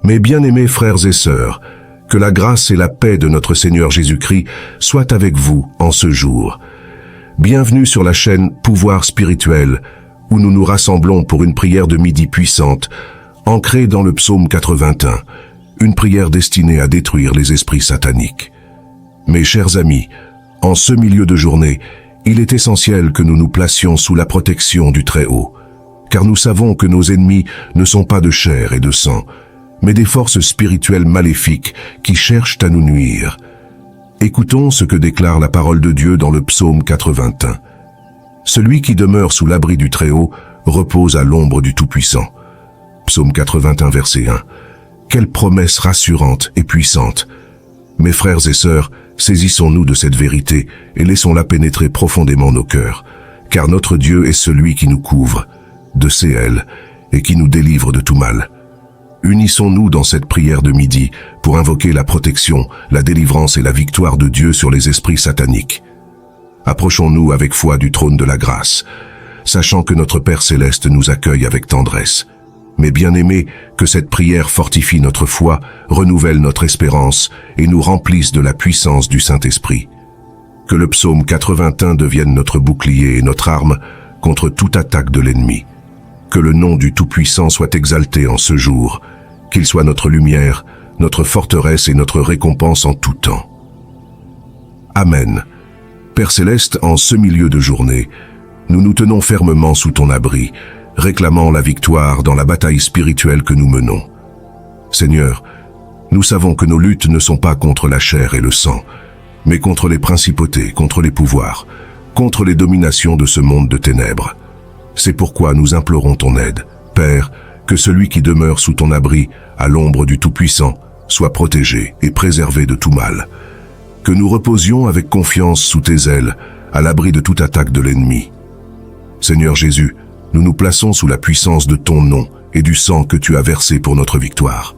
Mes bien-aimés frères et sœurs, que la grâce et la paix de notre Seigneur Jésus-Christ soient avec vous en ce jour. Bienvenue sur la chaîne Pouvoir spirituel, où nous nous rassemblons pour une prière de midi puissante, ancrée dans le psaume 81, une prière destinée à détruire les esprits sataniques. Mes chers amis, en ce milieu de journée, il est essentiel que nous nous placions sous la protection du Très-Haut, car nous savons que nos ennemis ne sont pas de chair et de sang, mais des forces spirituelles maléfiques qui cherchent à nous nuire. Écoutons ce que déclare la parole de Dieu dans le psaume 81. Celui qui demeure sous l'abri du Très-Haut repose à l'ombre du Tout-Puissant. Psaume 81, verset 1. Quelle promesse rassurante et puissante! Mes frères et sœurs, saisissons-nous de cette vérité et laissons-la pénétrer profondément nos cœurs, car notre Dieu est celui qui nous couvre de ses ailes et qui nous délivre de tout mal. Unissons-nous dans cette prière de midi pour invoquer la protection, la délivrance et la victoire de Dieu sur les esprits sataniques. Approchons-nous avec foi du trône de la grâce, sachant que notre Père céleste nous accueille avec tendresse. Mais bien-aimés, que cette prière fortifie notre foi, renouvelle notre espérance et nous remplisse de la puissance du Saint-Esprit. Que le psaume 81 devienne notre bouclier et notre arme contre toute attaque de l'ennemi. Que le nom du Tout-Puissant soit exalté en ce jour, qu'il soit notre lumière, notre forteresse et notre récompense en tout temps. Amen. Père céleste, en ce milieu de journée, nous nous tenons fermement sous ton abri, réclamant la victoire dans la bataille spirituelle que nous menons. Seigneur, nous savons que nos luttes ne sont pas contre la chair et le sang, mais contre les principautés, contre les pouvoirs, contre les dominations de ce monde de ténèbres. C'est pourquoi nous implorons ton aide. Père, que celui qui demeure sous ton abri, à l'ombre du Tout-Puissant, soit protégé et préservé de tout mal. Que nous reposions avec confiance sous tes ailes, à l'abri de toute attaque de l'ennemi. Seigneur Jésus, nous nous plaçons sous la puissance de ton nom et du sang que tu as versé pour notre victoire.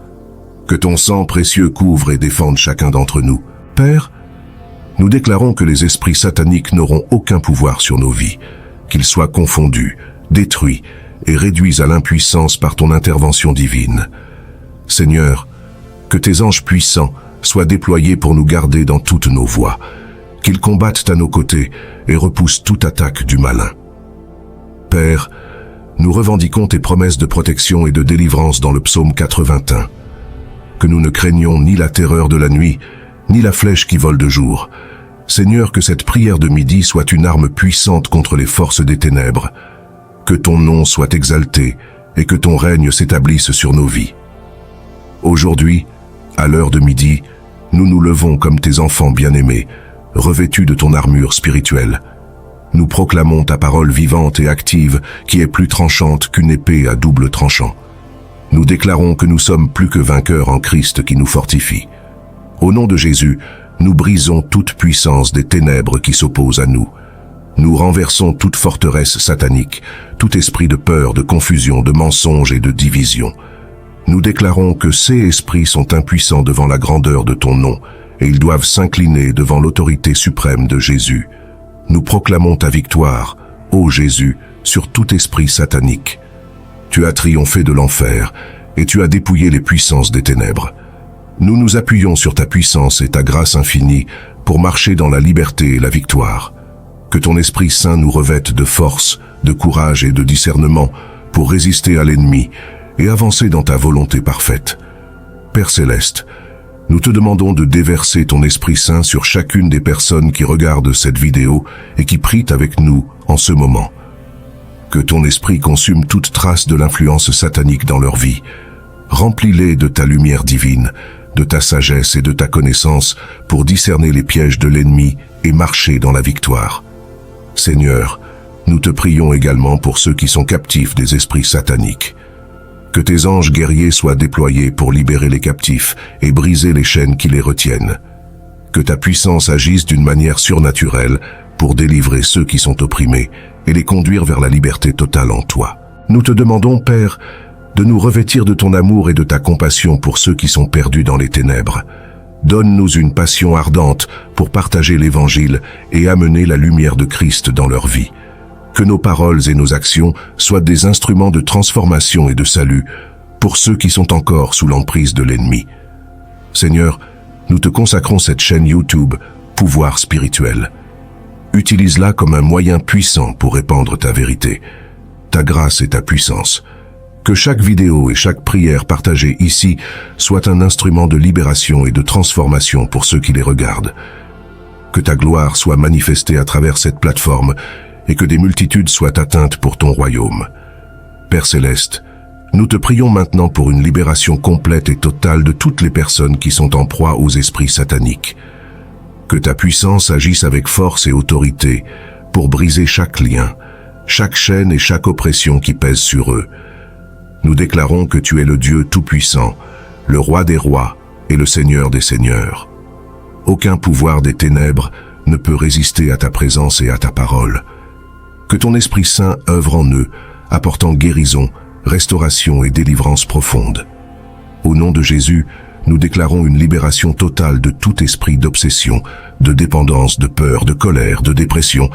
Que ton sang précieux couvre et défende chacun d'entre nous. Père, nous déclarons que les esprits sataniques n'auront aucun pouvoir sur nos vies, qu'ils soient confondus, détruits et réduits à l'impuissance par ton intervention divine. Seigneur, que tes anges puissants soient déployés pour nous garder dans toutes nos voies, qu'ils combattent à nos côtés et repoussent toute attaque du malin. Père, nous revendiquons tes promesses de protection et de délivrance dans le psaume 81. Que nous ne craignons ni la terreur de la nuit, ni la flèche qui vole de jour. Seigneur, que cette prière de midi soit une arme puissante contre les forces des ténèbres. Que ton nom soit exalté et que ton règne s'établisse sur nos vies. Aujourd'hui, à l'heure de midi, nous nous levons comme tes enfants bien-aimés, revêtus de ton armure spirituelle. Nous proclamons ta parole vivante et active qui est plus tranchante qu'une épée à double tranchant. Nous déclarons que nous sommes plus que vainqueurs en Christ qui nous fortifie. Au nom de Jésus, nous brisons toute puissance des ténèbres qui s'opposent à nous. Nous renversons toute forteresse satanique, tout esprit de peur, de confusion, de mensonge et de division. Nous déclarons que ces esprits sont impuissants devant la grandeur de ton nom et ils doivent s'incliner devant l'autorité suprême de Jésus. Nous proclamons ta victoire, ô Jésus, sur tout esprit satanique. Tu as triomphé de l'enfer et tu as dépouillé les puissances des ténèbres. Nous nous appuyons sur ta puissance et ta grâce infinie pour marcher dans la liberté et la victoire. Que ton Esprit Saint nous revête de force, de courage et de discernement pour résister à l'ennemi et avancer dans ta volonté parfaite. Père céleste, nous te demandons de déverser ton Esprit Saint sur chacune des personnes qui regardent cette vidéo et qui prient avec nous en ce moment. Que ton esprit consume toute trace de l'influence satanique dans leur vie. Remplis-les de ta lumière divine, de ta sagesse et de ta connaissance pour discerner les pièges de l'ennemi et marcher dans la victoire. Seigneur, nous te prions également pour ceux qui sont captifs des esprits sataniques. Que tes anges guerriers soient déployés pour libérer les captifs et briser les chaînes qui les retiennent. Que ta puissance agisse d'une manière surnaturelle pour délivrer ceux qui sont opprimés et les conduire vers la liberté totale en toi. Nous te demandons, Père, de nous revêtir de ton amour et de ta compassion pour ceux qui sont perdus dans les ténèbres. Donne-nous une passion ardente pour partager l'Évangile et amener la lumière de Christ dans leur vie. Que nos paroles et nos actions soient des instruments de transformation et de salut pour ceux qui sont encore sous l'emprise de l'ennemi. Seigneur, nous te consacrons cette chaîne YouTube, Pouvoir spirituel. Utilise-la comme un moyen puissant pour répandre ta vérité, ta grâce et ta puissance. Que chaque vidéo et chaque prière partagée ici soit un instrument de libération et de transformation pour ceux qui les regardent. Que ta gloire soit manifestée à travers cette plateforme et que des multitudes soient atteintes pour ton royaume. Père céleste, nous te prions maintenant pour une libération complète et totale de toutes les personnes qui sont en proie aux esprits sataniques. Que ta puissance agisse avec force et autorité pour briser chaque lien, chaque chaîne et chaque oppression qui pèse sur eux. Nous déclarons que tu es le Dieu tout-puissant, le Roi des rois et le Seigneur des seigneurs. Aucun pouvoir des ténèbres ne peut résister à ta présence et à ta parole. Que ton Esprit Saint œuvre en eux, apportant guérison, restauration et délivrance profonde. Au nom de Jésus, nous déclarons une libération totale de tout esprit d'obsession, de dépendance, de peur, de colère, de dépression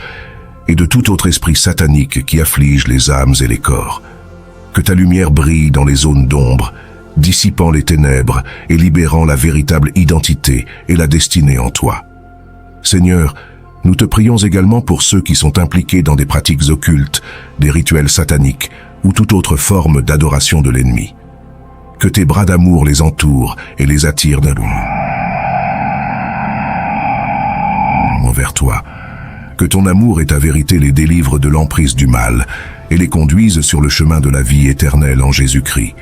et de tout autre esprit satanique qui afflige les âmes et les corps. Que ta lumière brille dans les zones d'ombre, dissipant les ténèbres et libérant la véritable identité et la destinée en toi. Seigneur, nous te prions également pour ceux qui sont impliqués dans des pratiques occultes, des rituels sataniques ou toute autre forme d'adoration de l'ennemi. Que tes bras d'amour les entourent et les attirent vers toi. Que ton amour et ta vérité les délivrent de l'emprise du mal et les conduisent sur le chemin de la vie éternelle en Jésus-Christ.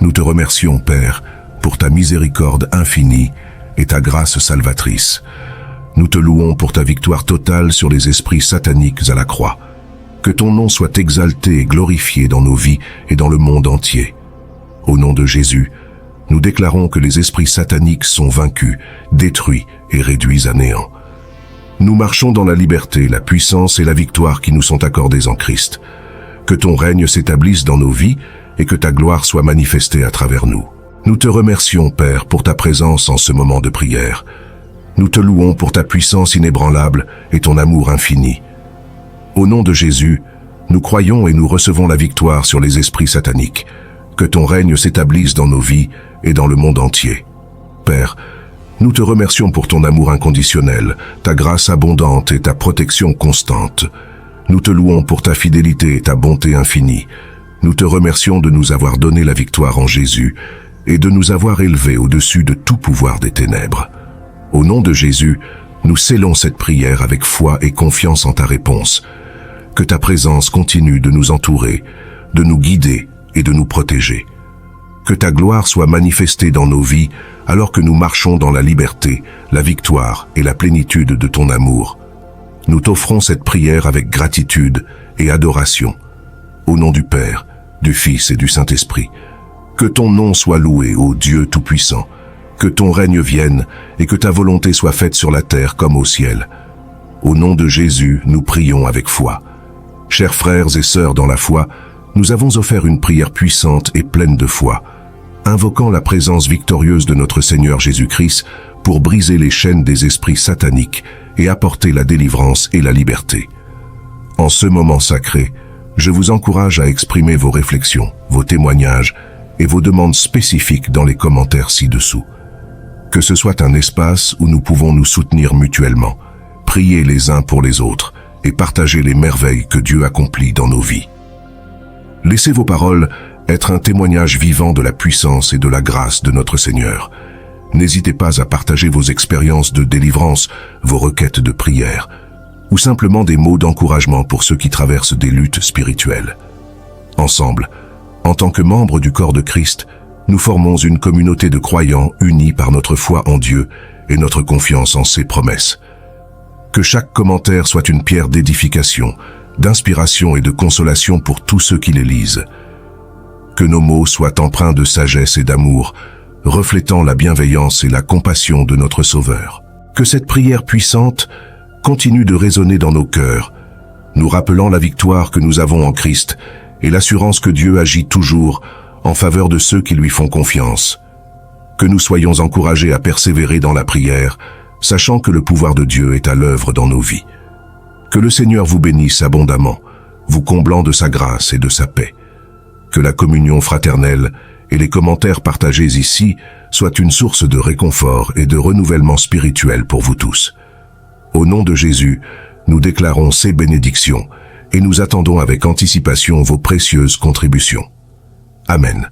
Nous te remercions, Père, pour ta miséricorde infinie et ta grâce salvatrice. Nous te louons pour ta victoire totale sur les esprits sataniques à la croix. Que ton nom soit exalté et glorifié dans nos vies et dans le monde entier. Au nom de Jésus, nous déclarons que les esprits sataniques sont vaincus, détruits et réduits à néant. Nous marchons dans la liberté, la puissance et la victoire qui nous sont accordées en Christ. Que ton règne s'établisse dans nos vies et que ta gloire soit manifestée à travers nous. Nous te remercions, Père, pour ta présence en ce moment de prière. Nous te louons pour ta puissance inébranlable et ton amour infini. Au nom de Jésus, nous croyons et nous recevons la victoire sur les esprits sataniques. Que ton règne s'établisse dans nos vies et dans le monde entier. Père, nous te remercions pour ton amour inconditionnel, ta grâce abondante et ta protection constante. Nous te louons pour ta fidélité et ta bonté infinie. Nous te remercions de nous avoir donné la victoire en Jésus et de nous avoir élevés au-dessus de tout pouvoir des ténèbres. Au nom de Jésus, nous scellons cette prière avec foi et confiance en ta réponse. Que ta présence continue de nous entourer, de nous guider et de nous protéger. Que ta gloire soit manifestée dans nos vies alors que nous marchons dans la liberté, la victoire et la plénitude de ton amour. Nous t'offrons cette prière avec gratitude et adoration. Au nom du Père, du Fils et du Saint-Esprit. Que ton nom soit loué, ô Dieu Tout-Puissant. Que ton règne vienne et que ta volonté soit faite sur la terre comme au ciel. Au nom de Jésus, nous prions avec foi. Chers frères et sœurs dans la foi, nous avons offert une prière puissante et pleine de foi, invoquant la présence victorieuse de notre Seigneur Jésus-Christ pour briser les chaînes des esprits sataniques et apporter la délivrance et la liberté. En ce moment sacré, je vous encourage à exprimer vos réflexions, vos témoignages et vos demandes spécifiques dans les commentaires ci-dessous. Que ce soit un espace où nous pouvons nous soutenir mutuellement, prier les uns pour les autres et partager les merveilles que Dieu accomplit dans nos vies. Laissez vos paroles être un témoignage vivant de la puissance et de la grâce de notre Seigneur. N'hésitez pas à partager vos expériences de délivrance, vos requêtes de prière, ou simplement des mots d'encouragement pour ceux qui traversent des luttes spirituelles. Ensemble, en tant que membres du corps de Christ, nous formons une communauté de croyants unis par notre foi en Dieu et notre confiance en ses promesses. Que chaque commentaire soit une pierre d'édification, d'inspiration et de consolation pour tous ceux qui les lisent. Que nos mots soient empreints de sagesse et d'amour, reflétant la bienveillance et la compassion de notre Sauveur. Que cette prière puissante continue de résonner dans nos cœurs, nous rappelant la victoire que nous avons en Christ et l'assurance que Dieu agit toujours en faveur de ceux qui lui font confiance. Que nous soyons encouragés à persévérer dans la prière, sachant que le pouvoir de Dieu est à l'œuvre dans nos vies. Que le Seigneur vous bénisse abondamment, vous comblant de sa grâce et de sa paix. Que la communion fraternelle et les commentaires partagés ici soient une source de réconfort et de renouvellement spirituel pour vous tous. Au nom de Jésus, nous déclarons ces bénédictions et nous attendons avec anticipation vos précieuses contributions. Amen.